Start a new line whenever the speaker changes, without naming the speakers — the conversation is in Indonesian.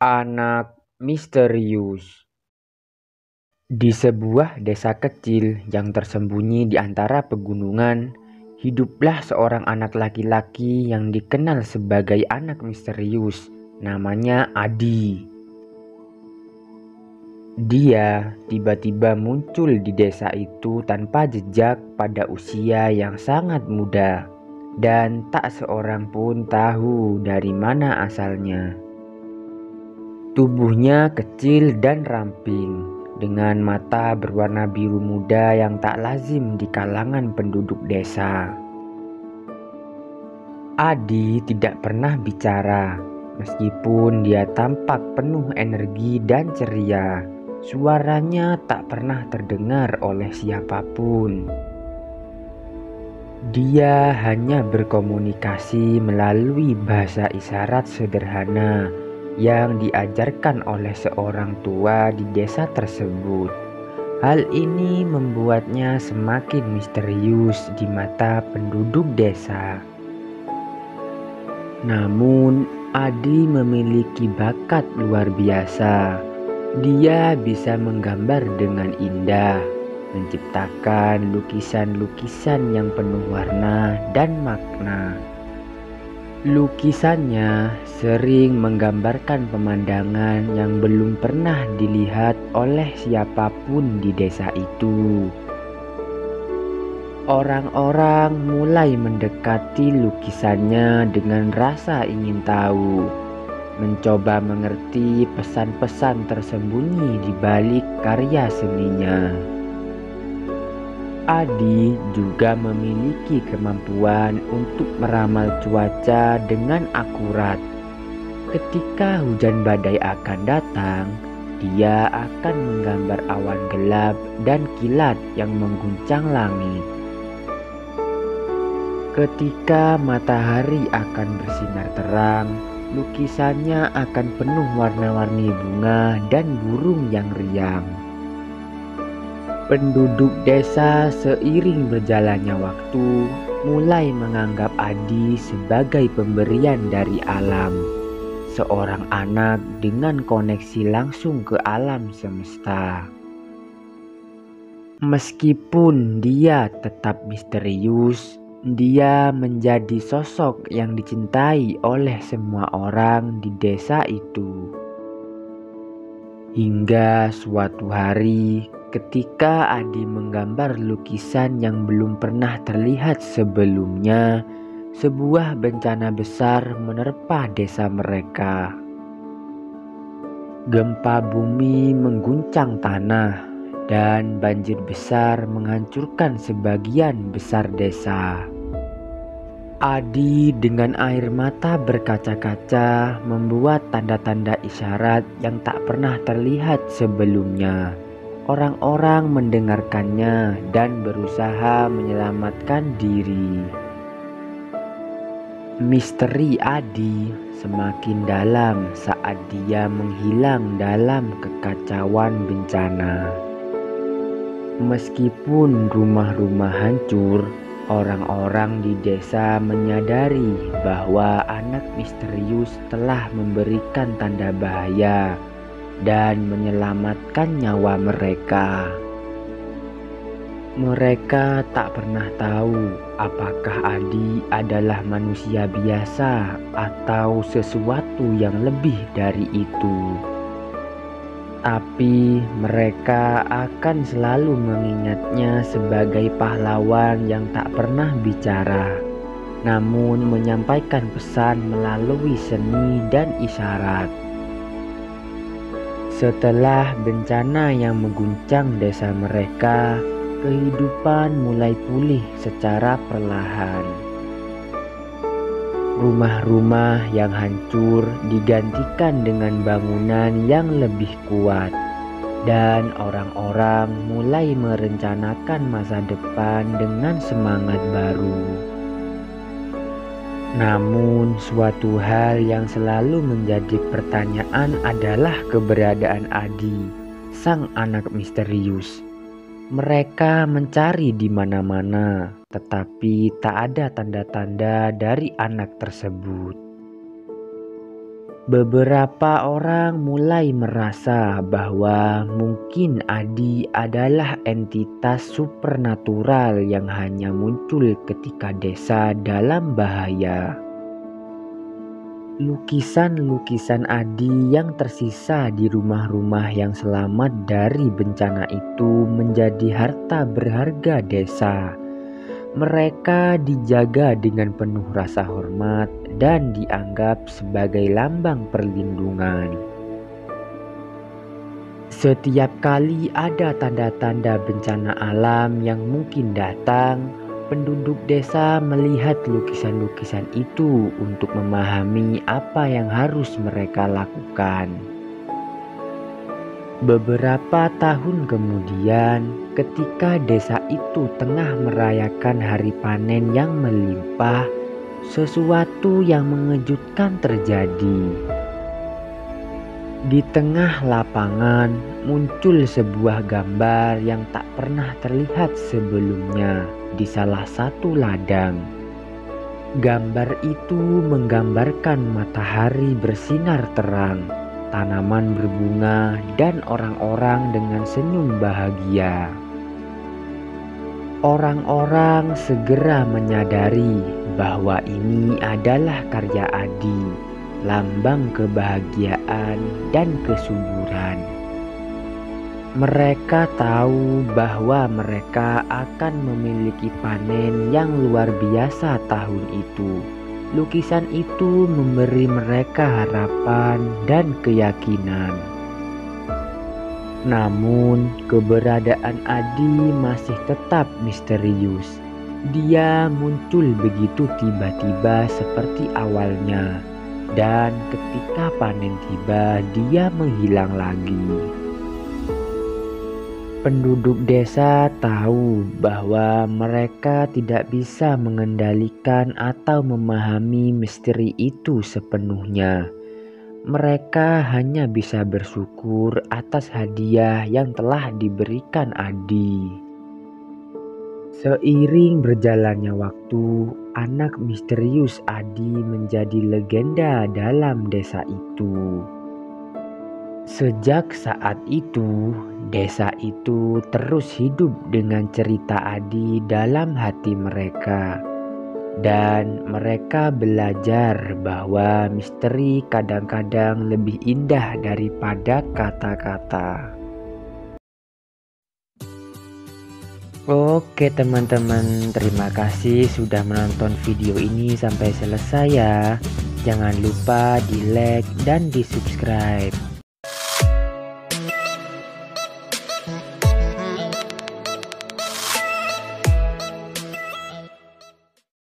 Anak misterius. Di sebuah desa kecil yang tersembunyi di antara pegunungan, hiduplah seorang anak laki-laki yang dikenal sebagai anak misterius. Namanya Adi. Dia tiba-tiba muncul di desa itu tanpa jejak pada usia yang sangat muda, dan tak seorang pun tahu dari mana asalnya. Tubuhnya kecil dan ramping, dengan mata berwarna biru muda yang tak lazim di kalangan penduduk desa. Adi tidak pernah bicara, meskipun dia tampak penuh energi dan ceria. Suaranya tak pernah terdengar oleh siapapun. Dia hanya berkomunikasi melalui bahasa isyarat sederhana yang diajarkan oleh seorang tua di desa tersebut. Hal ini membuatnya semakin misterius di mata penduduk desa. Namun, Adi memiliki bakat luar biasa. Dia bisa menggambar dengan indah, menciptakan lukisan-lukisan yang penuh warna dan makna. Lukisannya sering menggambarkan pemandangan yang belum pernah dilihat oleh siapapun di desa itu. Orang-orang mulai mendekati lukisannya dengan rasa ingin tahu, mencoba mengerti pesan-pesan tersembunyi di balik karya seninya. Adi juga memiliki kemampuan untuk meramal cuaca dengan akurat. Ketika hujan badai akan datang, dia akan menggambar awan gelap dan kilat yang mengguncang langit. Ketika matahari akan bersinar terang, lukisannya akan penuh warna-warni bunga dan burung yang riang. Penduduk desa seiring berjalannya waktu mulai menganggap Adi sebagai pemberian dari alam, seorang anak dengan koneksi langsung ke alam semesta. Meskipun dia tetap misterius, dia menjadi sosok yang dicintai oleh semua orang di desa itu. Hingga suatu hari, ketika Adi menggambar lukisan yang belum pernah terlihat sebelumnya, sebuah bencana besar menerpa desa mereka. Gempa bumi mengguncang tanah, dan banjir besar menghancurkan sebagian besar desa. Adi dengan air mata berkaca-kaca membuat tanda-tanda isyarat yang tak pernah terlihat sebelumnya. Orang-orang mendengarkannya dan berusaha menyelamatkan diri. Misteri Adi semakin dalam saat dia menghilang dalam kekacauan bencana. Meskipun rumah-rumah hancur, orang-orang di desa menyadari bahwa anak misterius telah memberikan tanda bahaya dan menyelamatkan nyawa mereka. Mereka tak pernah tahu apakah Adi adalah manusia biasa atau sesuatu yang lebih dari itu. Tapi mereka akan selalu mengingatnya sebagai pahlawan yang tak pernah bicara, namun menyampaikan pesan melalui seni dan isyarat. Setelah bencana yang mengguncang desa mereka, kehidupan mulai pulih secara perlahan. Rumah-rumah yang hancur digantikan dengan bangunan yang lebih kuat, dan orang-orang mulai merencanakan masa depan dengan semangat baru. Namun, suatu hal yang selalu menjadi pertanyaan adalah keberadaan Adi, sang anak misterius. Mereka mencari di mana-mana, tetapi tak ada tanda-tanda dari anak tersebut. Beberapa orang mulai merasa bahwa mungkin Adi adalah entitas supernatural yang hanya muncul ketika desa dalam bahaya. Lukisan-lukisan Adi yang tersisa di rumah-rumah yang selamat dari bencana itu menjadi harta berharga desa. Mereka dijaga dengan penuh rasa hormat dan dianggap sebagai lambang perlindungan. Setiap kali ada tanda-tanda bencana alam yang mungkin datang, penduduk desa melihat lukisan-lukisan itu untuk memahami apa yang harus mereka lakukan. Beberapa tahun kemudian, ketika desa itu tengah merayakan hari panen yang melimpah, sesuatu yang mengejutkan terjadi. Di tengah lapangan muncul sebuah gambar yang tak pernah terlihat sebelumnya di salah satu ladang. Gambar itu menggambarkan matahari bersinar terang, tanaman berbunga, dan orang-orang dengan senyum bahagia. Orang-orang segera menyadari bahwa ini adalah karya Adi, lambang kebahagiaan dan kesuburan. Mereka tahu bahwa mereka akan memiliki panen yang luar biasa tahun itu. Lukisan itu memberi mereka harapan dan keyakinan. Namun, keberadaan Adi masih tetap misterius. Dia muncul begitu tiba-tiba seperti awalnya, dan ketika panen tiba, dia menghilang lagi. Penduduk desa tahu bahwa mereka tidak bisa mengendalikan atau memahami misteri itu sepenuhnya. Mereka hanya bisa bersyukur atas hadiah yang telah diberikan Adi. Seiring berjalannya waktu, anak misterius Adi menjadi legenda dalam desa itu. Sejak saat itu, desa itu terus hidup dengan cerita Adi dalam hati mereka. Dan mereka belajar bahwa misteri kadang-kadang lebih indah daripada kata-kata. Oke teman-teman, terima kasih sudah menonton video ini sampai selesai ya. Jangan lupa di like dan di subscribe.